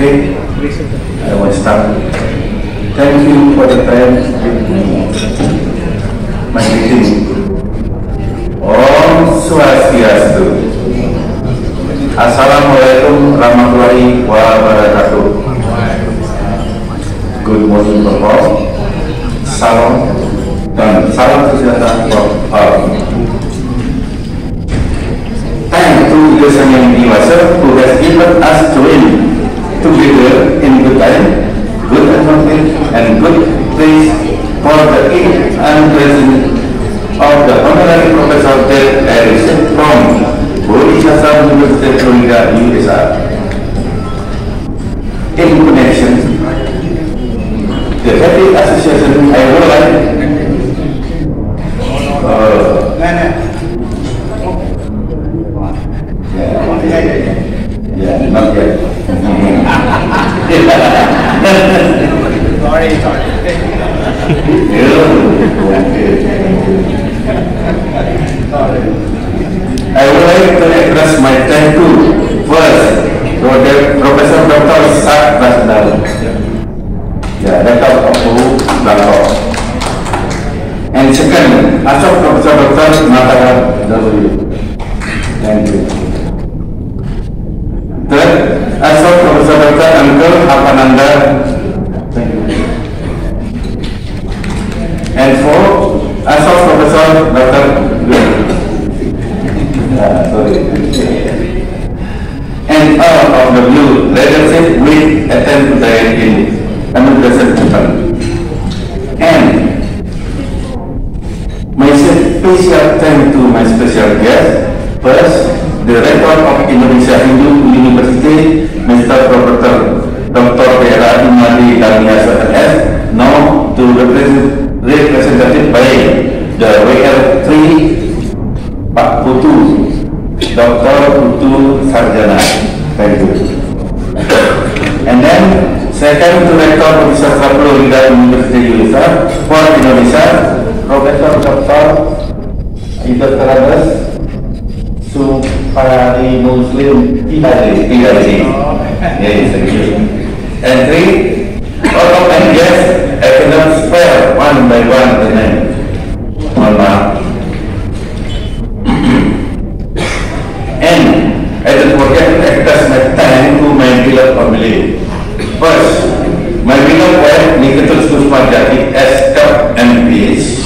Okay, I will start. Thank you for the time with me. My greeting. Om Swastiastu. Assalamualaikum warahmatullahi wabarakatuh. Good morning for all. Salam dan salam sejahtera for all. Thank to the Yang Dewasa who has given us to win together in good time, good atmosphere, and good place for the king and president of the Honorary Professor that I received from Bodhisattva University, Florida, USA. In connection, the happy association I would like not yet. Sorry. I would like to express my thank you first to Professor Dr. Sak Rasdal, Dr. Abu Bangkok, and second, Asok Professor Dr. Mataram W. Thank you. Third, Asok Professor Dr. Uncle Hapananda. Thank you. And fourth, Asok Professor Dr. And all of the blue leadership will attend to the inauguration event. And my special thanks to my special guest. First, the Rector of Indonesia Hindu University, Mr. Professor Dr. P.R. Imadi Dania S. Now to represented by the WL3 Pak Putu, Dr. Putu Sarjana. Thank you. And then second to Rector Professor Florida University USA for Indonesia, Professor Dr. Idris Supari Muslim PhD. Yes, thank you. And three, all of and guests, I cannot spare one by one the name. And I don't forget to express my thanks to my beloved family. First, my beloved wife Niketul Kusmajati as Cup and Peace.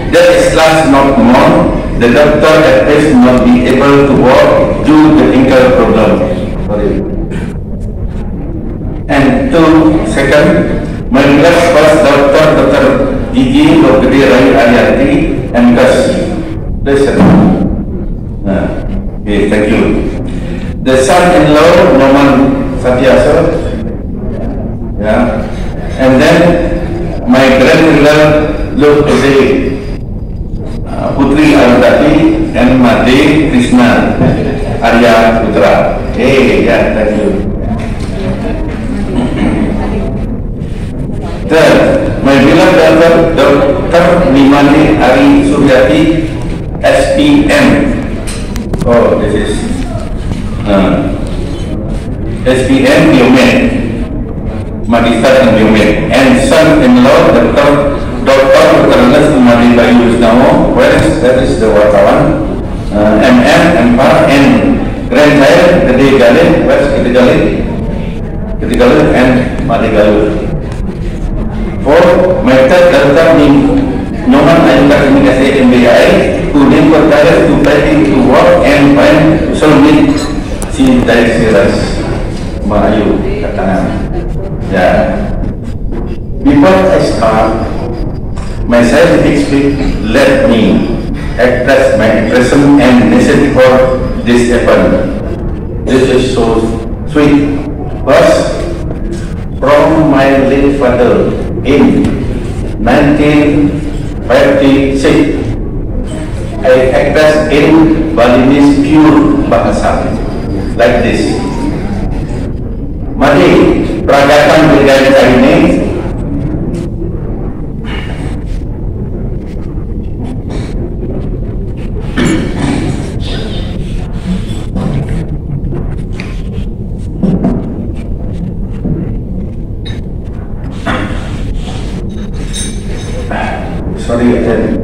That is last not known. The doctor at least not be able to walk due to the ankle problem. Sorry. And second, my beloved first doctor, Dr. Gigi Dr. Rai Ariati and Gus. Listen. Okay, thank you. The son-in-law, Noman Satyaso. And then my grandmother, Luk Eze. Putri Arundati and Made Krishna Arya Putra. Hey, thank you. Third, my beloved Dr. Nimani Ari Suryati, SPM. Oh, this is SPM Biomed, Magister in Biomed, and son-in-law Dr. Ternas Umari Bayu Wisnamo, that is the wartawan, MM, MPAR, and grandchild Gede Galin, where's Gede Galin? Gede Galin and Madi Galur. Fourth, my third daughter Noman Ayuka Komunikasi MBI, who named for Taras to try to work and find soulmate si dari Siras Mahayu Katangan. Before I start my scientific speech, let me express my impression and necessity for this event. This is so sweet. First, from my late father in 1956, I expressed in Balinese pure bahasa like this. Mari peragakan budaya ini. Menteri dan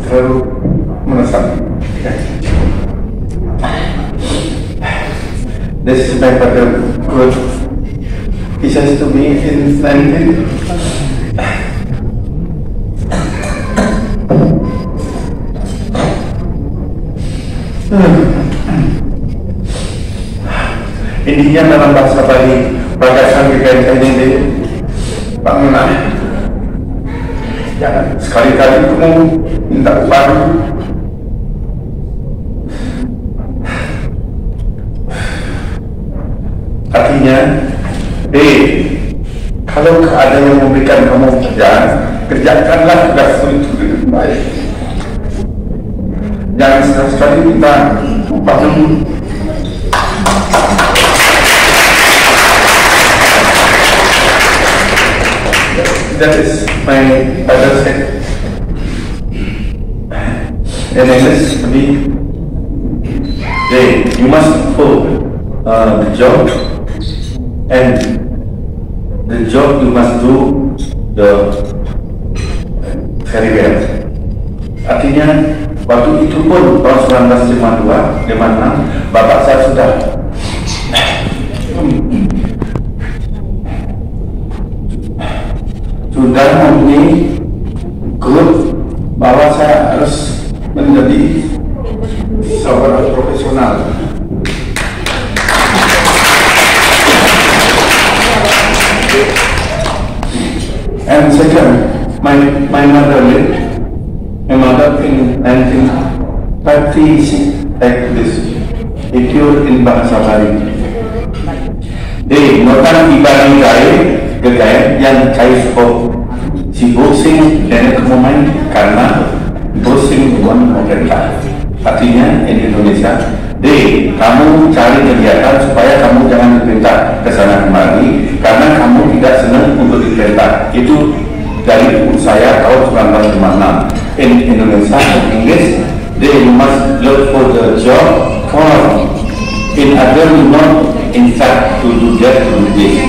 terlalu menesak. This is my father. Good. He says to me in 19. Intinya dalam bahasa Bali, bagasan kekaitan ini, Pangenah. Jangan sekali-kali kamu minta upah. Artinya, kalau ada yang memberikan kamu pekerjaan, kerjakanlah tugas itu dengan baik. Jangan sekali-sekali minta upah dulu. That is my father said. And English, you must do the job, and the job you must do the very well. Artinya, waktu itu pun tahun 1952, 56, bapak saya sudah mempunyai grup bahwa saya harus menjadi seorang profesional. And second, my mother lived. My mother in 1936 like this. Itu in bahasa Bali. Notan ibang gaya yang cair sport. Si boxing dan kemudian karena boxing bukan pemerintah. Artinya di Indonesia, kamu cari kegiatan supaya kamu jangan diperintah ke sana kemari karena kamu tidak senang untuk diperintah. Itu dari buku saya tahun 1956. In Indonesia, in English, you must look for the job for in other you not in fact to do that to this.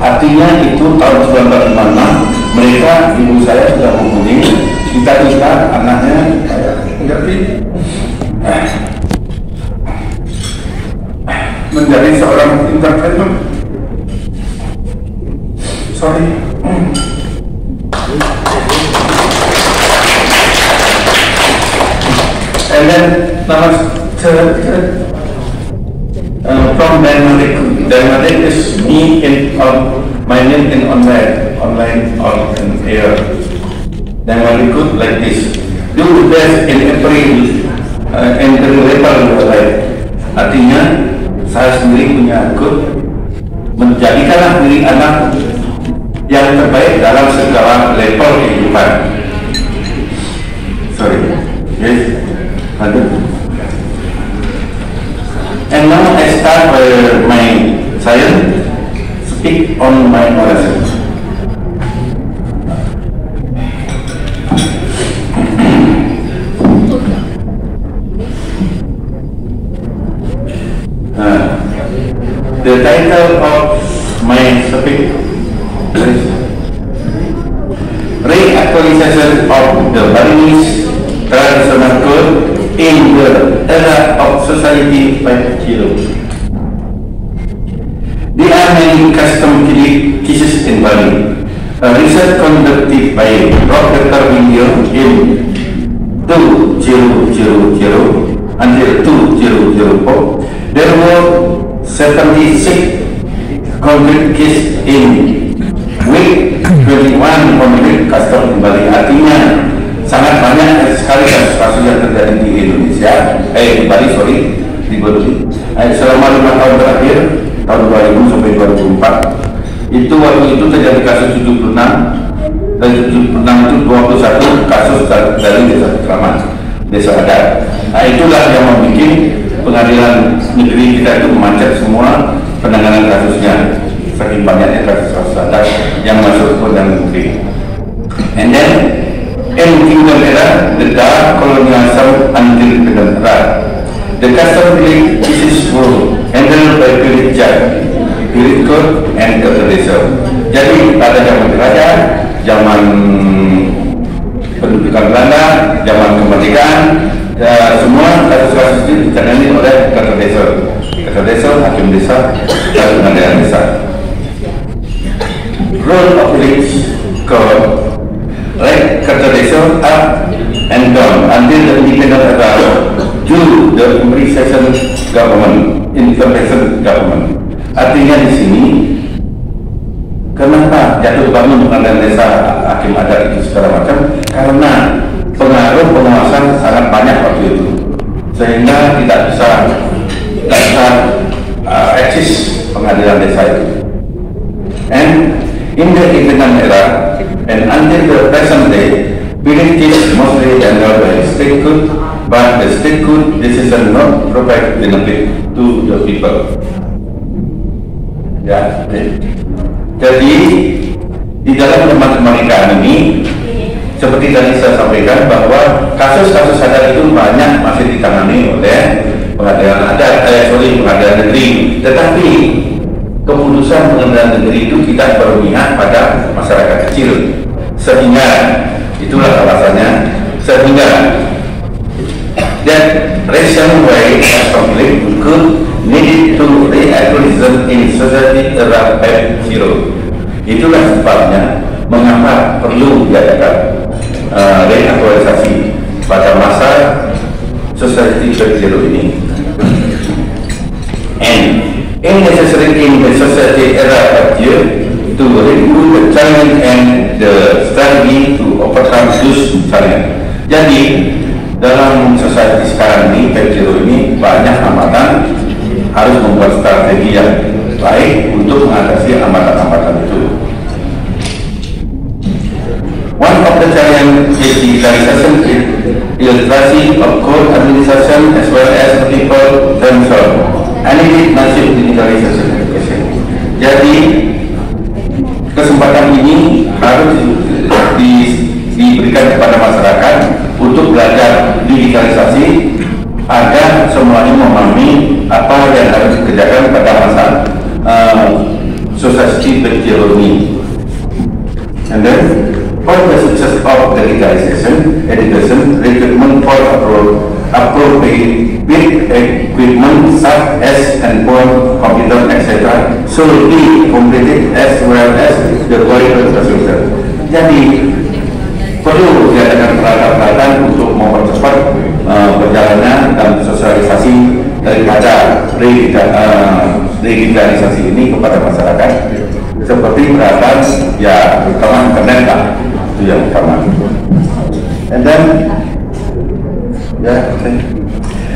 Artinya itu tahun 1956 mereka, ibu saya sudah menghubungi cita-cita anaknya menjadi seorang entrepreneur. Sorry. And then from Denmark is me in my name in online or in air. Denmark good like this. Do the best in every level life. Artinya saya sendiri punya good, menjadikanlah diri anak yang terbaik dalam segala level kehidupan. Sorry, yes, ada. And now I start my science, speak on my oration. The title of my speech is Reactualization of the Balinese Traditional Code in the Era of Society 5.0. There are many custom cases in Bali. A research conducted by Dr. William in 2000 until 2004, there were 76 concrete cases in week 21 concrete custom in Bali. Artinya sangat banyak sekali kasus-kasus yang terjadi di Indonesia, di Bali, di Bali. Selama 5 tahun terakhir, tahun 2000 sampai 2004, itu waktu itu terjadi kasus 76, dan 76 itu 21 kasus dari desa Petraman, desa adat. Nah itulah yang membuat pengadilan negeri kita itu memacet semua penanganan kasusnya, saking banyaknya kasus-kasus adat yang masuk ke pengadilan negeri. And then in Kingdom era, the dark colonial South until Kingdom era, the custom village is rule handled by village judge, village court, and authorizer. Jadi pada zaman kerajaan, zaman pendudukan Belanda, zaman kemerdekaan, semua kasus-kasus itu ditangani oleh kata desa, hakim desa, dan pengadilan desa. Role of village court, like kata desa, up and down until the independent era due the imperial government, intervention government. Artinya di sini, kenapa jatuh bangun pengadilan desa, hakim adat itu segala macam? Karena pengaruh penguasa sangat banyak waktu itu, sehingga tidak bisa eksis pengadilan desa itu. And in the independent era and until the present day, villages mostly handled by state court, but the state court decision not provide benefit to the people. Ya, jadi di dalam kemerdekaan ini, seperti tadi saya sampaikan bahwa kasus-kasus adat itu banyak masih ditangani oleh pengadilan adat, pengadilan negeri. Tetapi keputusan pengadilan negeri itu kita berpihak pada masyarakat kecil, sehingga itulah alasannya, sehingga that reason why conflict could need to re-activism in society era 0. Itulah sebabnya mengapa perlu diadakan reaktualisasi pada masa society 0 ini. And necessary in the society era 0 to remove the challenge and the strategy to overcome those challenge. Jadi dalam society sekarang ini 0 ini banyak hambatan, harus membuat strategi yang baik untuk mengatasi hambatan-hambatan itu. One of the challenge is digitalization, illiteracy of court administration as well as the people themselves. And it is massive digitalization education. Jadi kesempatan ini harus diberikan kepada masyarakat untuk belajar digitalisasi agar semuanya memahami apa yang harus dikerjakan pada masa society 0 ini. And then for the success of digitalization, education, recruitment for appropriate equipment such as handphone, computer, etc. should be completed as well as the quality infrastructure. Jadi perlu diadakan peralatan-peralatan untuk mempercepat perjalanan dan sosialisasi daripada digitalisasi ini kepada masyarakat, seperti peralatan ya terutama internet lah, itu yang utama. And then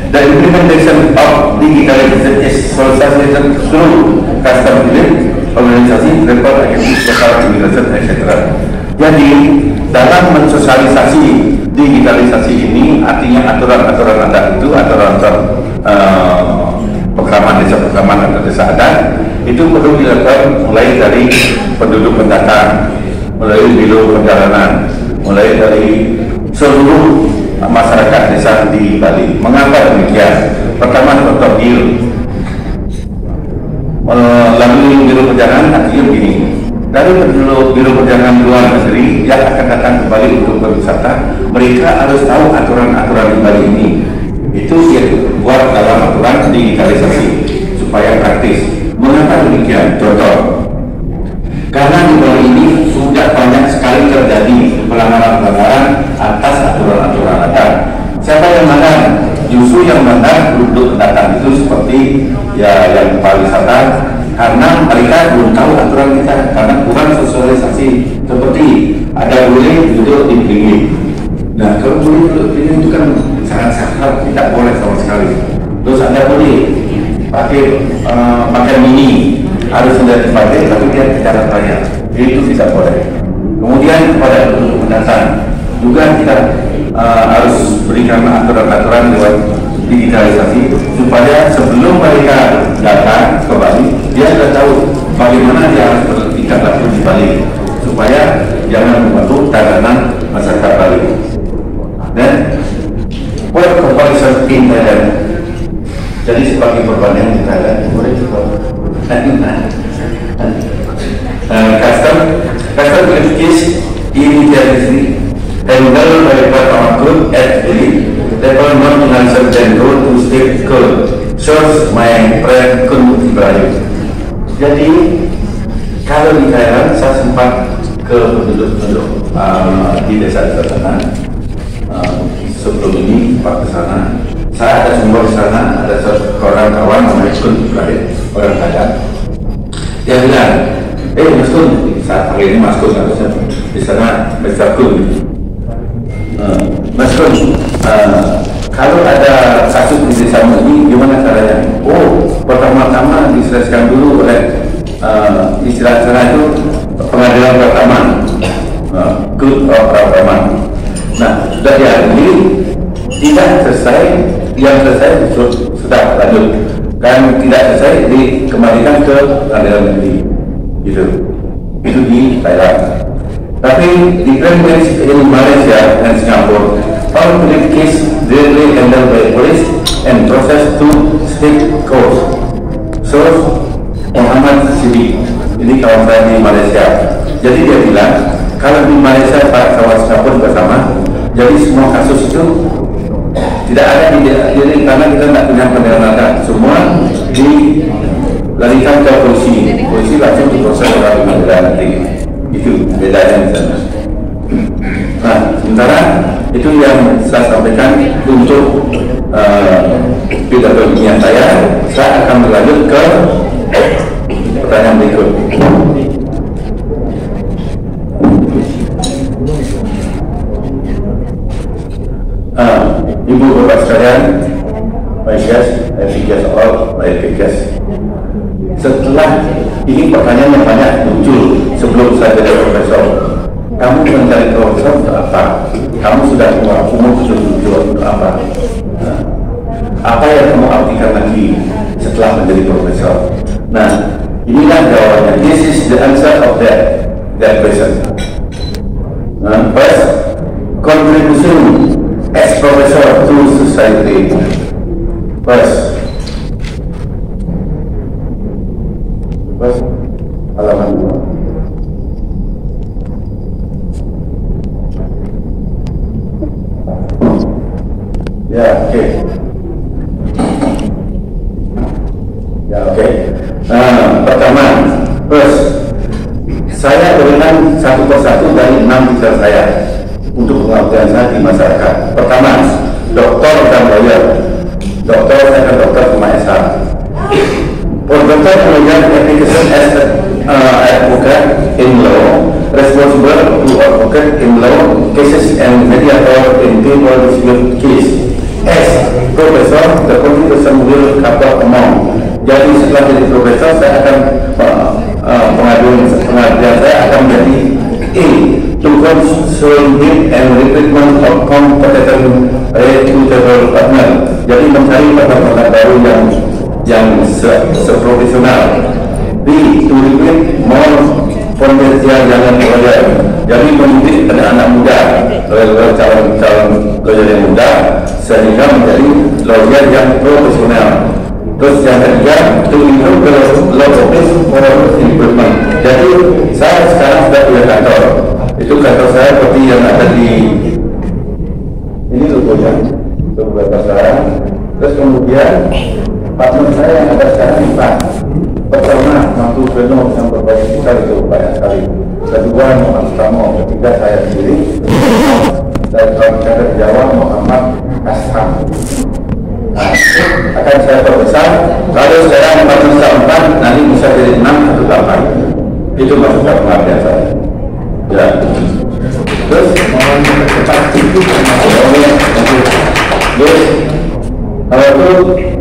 the implementation of digitalization is facilitated through custom village organisasi, report, academic, social, immigration, etc. Jadi dalam mensosialisasi digitalisasi ini, artinya aturan-aturan adat itu, aturan-aturan pengraman desa, pengraman atau desa adat itu perlu dilakukan mulai dari penduduk pendatang, mulai biro perjalanan, mulai dari seluruh masyarakat desa di Bali. Mengapa demikian? Pertama, contoh melalui biro perjalanan artinya begini. Dari biro perjalanan luar negeri yang akan datang ke Bali untuk berwisata, mereka harus tahu aturan-aturan di Bali ini. Itu dibuat dalam aturan digitalisasi supaya praktis. Mengapa demikian? Contoh, karena di Bali ini sudah banyak sekali terjadi pelanggaran-pelanggaran atas aturan-aturan adat. Siapa yang melanggar? Justru yang melanggar penduduk pendatang itu, seperti ya yang pariwisata, karena mereka belum tahu aturan kita, karena kurang sosialisasi. Seperti ada boleh duduk di pinggir. Nah, kalau boleh duduk di pinggir itu kan sangat sakral, tidak boleh sama sekali. Terus ada boleh pakai mini, harus sudah dipakai tapi dia tidak bayar, itu tidak boleh. Kemudian kepada penduduk pendatang juga kita harus berikan aturan-aturan lewat digitalisasi supaya sebelum mereka datang ke Bali, dia sudah tahu bagaimana dia harus bertindak lanjut di Bali supaya jangan membantu tatanan masyarakat Bali. Dan buat comparison in Thailand, jadi sebagai perbandingan di Thailand, boleh juga custom verification immediately handled by Department of Good at the Department of Financial and Road to State Code source my friend Kun Ibrahim. Jadi kalau di Thailand saya sempat ke penduduk-penduduk di desa sana. Sebelum ini sempat ke sana. Saya ada sumber di sana, ada seorang kawan namanya Kun Ibrahim, orang Thailand. Dia bilang, Mas Kun, saat hari ini Mas Kun harusnya di sana Mr. Kun. Mas Kun, kalau ada kasus di desa ini, gimana caranya? Pertama-tama diselesaikan dulu oleh istilah sana itu pengadilan pertama, good of pertama. Nah, sudah diadili, tidak selesai, yang selesai sudah lanjut, kan tidak selesai dikembalikan ke pengadilan negeri. Itu di Thailand. Tapi di in Malaysia dan Singapura, all police case directly handled by police and process to state courts. So Muhammad Siddiq, ini kawan saya di Malaysia. Jadi dia bilang kalau di Malaysia Pak kawan Singapura bersama, jadi semua kasus itu tidak ada di karena kita tidak punya penyelenggara, semua dilarikan ke polisi langsung diproses oleh pengadilan negeri. Itu bedanya di sana. Nah, sementara itu yang saya sampaikan untuk pidato ilmiah saya akan berlanjut ke pertanyaan berikut. Ibu bapak sekalian, my guest, every guest all, my guest. Setelah ini pertanyaan yang banyak muncul sebelum saya jadi profesor. Kamu mencari profesor untuk apa? Kamu sudah umur 77 untuk apa? Apa yang kamu artikan lagi setelah menjadi profesor? Nah, inilah jawabannya. This is the answer of that question. First, contribution as professor to society. First, halaman 2. Ya, oke. Pertama, first, saya berikan satu persatu dari 6 titel saya untuk pengabdian saya di masyarakat. Pertama, doktor dan lawyer. Doktor, saya kan dokter cuma S1. For doctor kemudian application as advocate in law, responsible to advocate in law cases and mediator in people dispute case. As professor, the contribution will cover among. Jadi setelah jadi profesor, saya akan pengabdian saya akan menjadi A, to consolidate and recruitment of competent reputable partner. Jadi mencari partner baru yang seprofesional. B, to recruit more potensial young lawyer. Jadi mendidik anak muda, calon lawyer yang muda, sehingga menjadi lawyer yang profesional. Terus yang ketiga, to improve the law office for improvement. Jadi saya sekarang sudah punya kantor. Itu kantor saya seperti yang ada di ini logonya, logo saya. Terus kemudian partner saya yang ada sekarang 4. Pertama, Mampu Beno yang berbaik sekali itu banyak sekali. Kedua, Muhammad Sutamo. Ketiga, saya sendiri. Dan kawan-kawan Jawa Muhammad Asham. Nah, akan saya perbesar. Kalau sekarang 4 nanti bisa jadi 6 atau 8. Itu maksudnya pengabdian saya. Ya. Terus mohon cepat itu. Terus kalau itu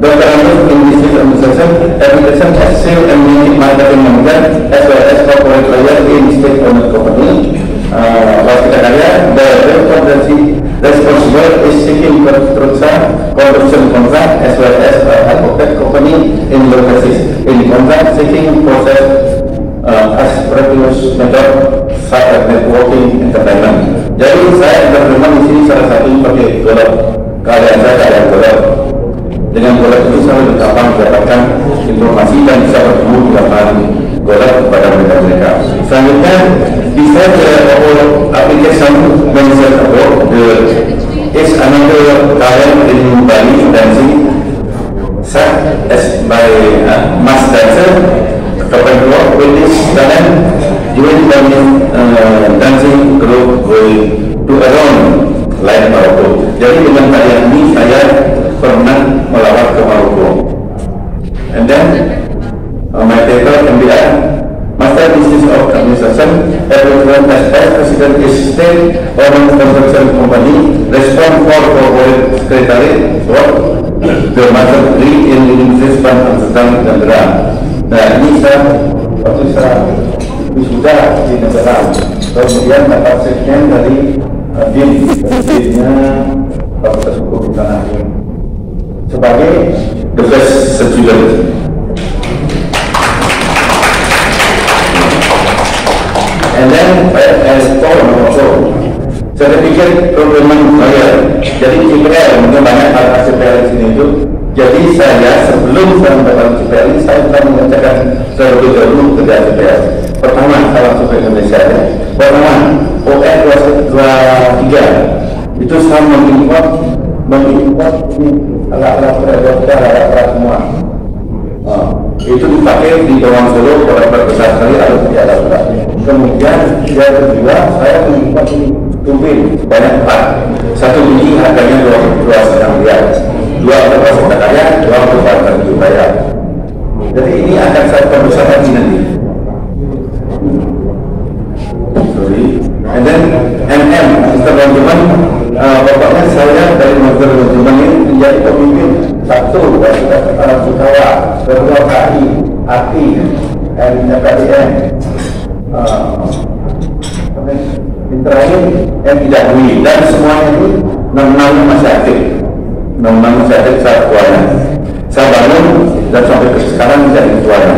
Dr. Anus in District Administration, Administration as Sale and Marketing Manager as well as Corporate Lawyer in State Owned Company. Waskita Karya, the responsible is seeking construction construction contract as well as advocate company in locations in contract seeking process as previous method such as networking entertainment. Jadi saya entertainment di sini salah satu pakai golf. Keadaan saya keadaan golf. Dengan golf itu saya lebih gampang mendapatkan informasi dan bisa bertemu di lapangan golf kepada mereka. Selanjutnya bisa application mentioned above is another talent in Bali dancing such as by mass dancer. Couple with this talent, join dancing group to around like Maroko. Jadi dengan tarian ini saya pernah melawat ke Maroko. And then my title can be Master Business of Administration. Everyone as President is state owned construction company. Respond for corporate secretary work. The master degree in investment consultant dan grant. Nah ini waktu saya wisuda di negara, kemudian dapat sekian dari BIN-nya Fakultas Hukum Tanah sebagai the best student. And then saya pikir problem saya, jadi CPL mungkin banyak hal CPL di sini itu. Jadi saya sebelum saya mendapatkan CPL ini saya sudah mengerjakan terlebih dahulu kerja CPL. Pertama saya masuk ke Indonesia ya. Pertama ON 23 itu saya mengimport ini alat-alat beredar, alat-alat semua. Itu dipakai di Bawang Solo, beberapa besar sekali lalu tidak ada berat. Kemudian yang kedua saya mengimport ini turbin banyak 4. Satu biji harganya 2,5 miliar. 2 untuk pasar kaya, 2 untuk pasar bayar. Jadi ini akan saya perbesar lagi nanti. Sorry. And then MM, Master Manajemen, bapaknya saya dari Master Manajemen ini menjadi pemimpin satu dari Sukawa, kedua KI, ATI, dan FKDN. Terakhir yang tidak beli dan semuanya ini 6 masih aktif. 6 masih aktif saat ketuanya. Saya bangun dan sampai ke sekarang menjadi ketuanya.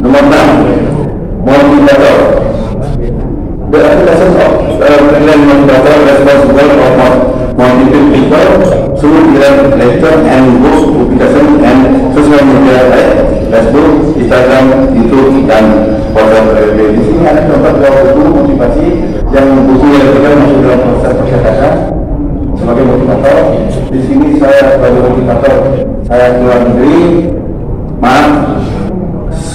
Nomor 6 motivator. The application of Finland motivator responsible for motivating people through their lecture and books, publication and social media like Facebook, Instagram, YouTube, dan WhatsApp. Di sini ada contoh 2 buku motivasi yang buku yang kita masuk dalam proses percetakan sebagai motivator. Di sini saya sebagai motivator, saya keluar negeri,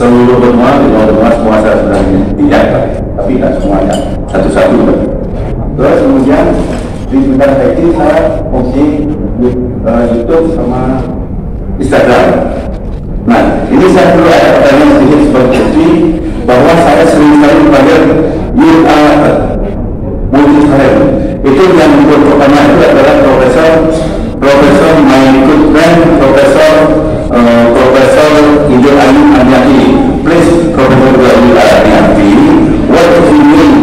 seluruh benua semua saya sudah tidak, tapi tidak semuanya, satu-satu. Terus kemudian di bidang IT saya posting YouTube sama Instagram. Nah, ini saya perlu ada pertanyaan sedikit sebagai bukti bahwa saya sering sekali belajar multi talent. Itu yang pertama itu adalah Profesor my good friend, Profesor Ijo Ayu Aniati. Please, Profesor Ijo Aniati, what do you mean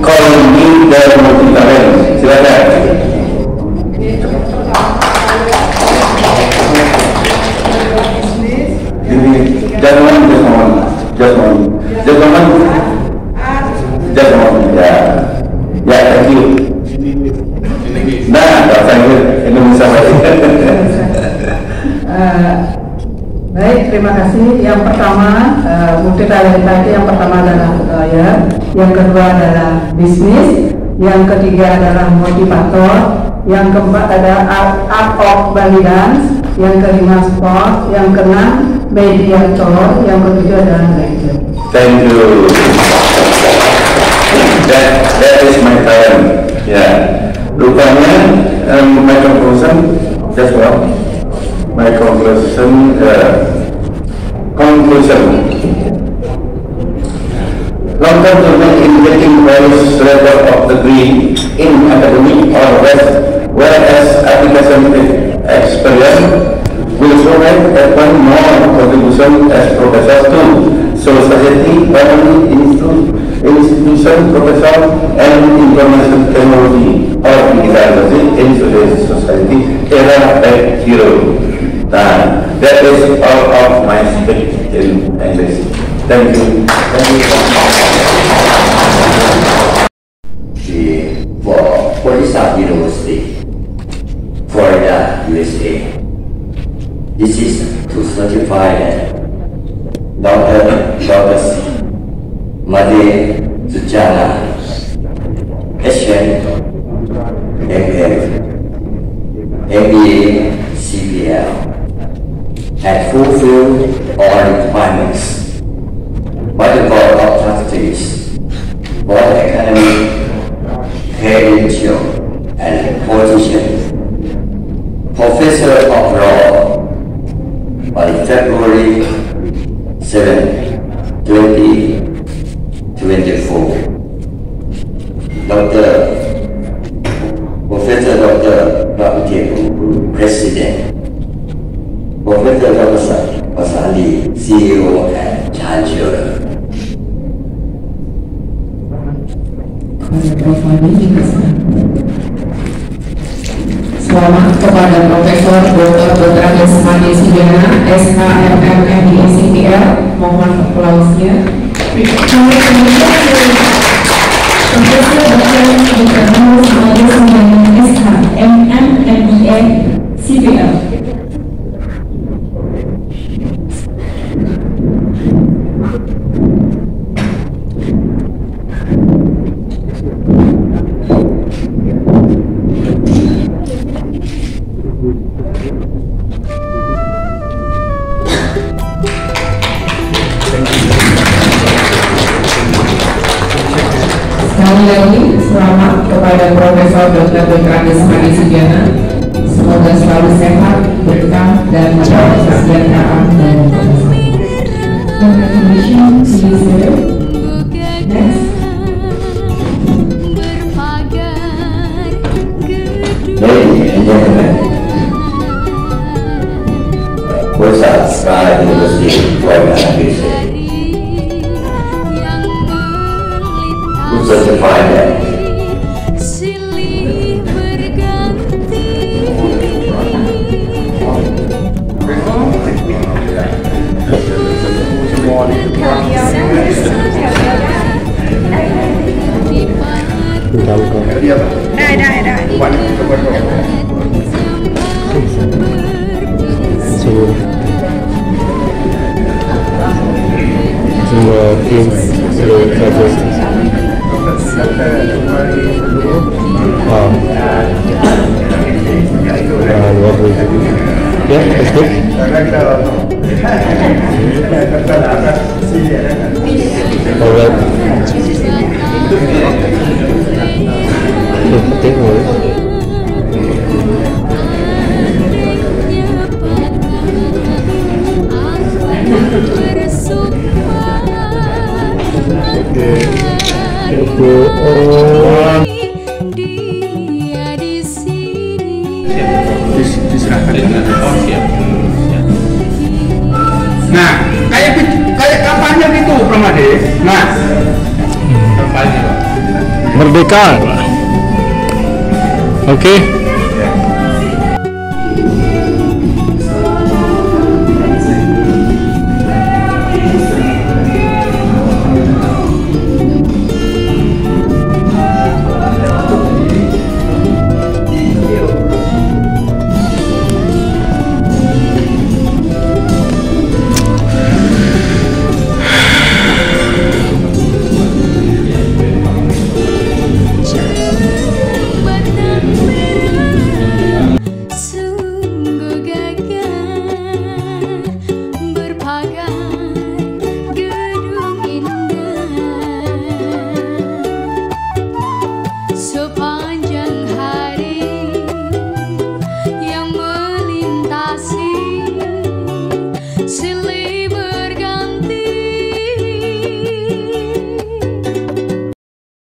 calling me the multi talent? Silakan. Just one. Ya, thank you. Nah, bahasa Indonesia baik, terima kasih. Yang pertama, multi talenta itu yang pertama adalah lawyer, yang kedua adalah bisnis, yang ketiga adalah motivator, yang keempat ada art of Bali dance, yang kelima sport, yang keenam mediator, yang ketujuh adalah lecturer. Thank you. That is my talent. Yeah. Rupanya my conclusion, just what? My conclusion. Long-term learning in getting various level of degree in academic or rest, whereas application experience will provide one more contribution as professor to society, family, institution, professor, and information technology or digitalization in today's society era like hero. That is all of my speech in English. Thank you. Thank you. For Polisa University, Florida, USA. This is to certify that Dr. Made Sujana, HN, MM, MBA, CPL, had fulfilled all requirements by the Board of Trustees for the academic credential and position. Professor of Law on February 7, 2024. Professor Dr. Babu President. Professor Dr. Pasali, CEO and Chancellor. Selamat kepada Profesor Dr. Putra Desmani Sujana, SKMM di CPL, mohon aplausnya. Profesor Dr. Desmani Sujana, SKMM MBA CPL. Sekali lagi, selamat kepada Profesor Dr. Putra Desmani Sujana. Semoga selalu sehat, berkah, dan mendapat kesejahteraan dan congratulations to you, sir. Next. Ladies and gentlemen, Polisa University, Florida, USA. Certified that yeah, that's good. All right. Take more. Nah, kayak kampanye gitu, Pramade. Nah, kampanye. Merdeka. Oke.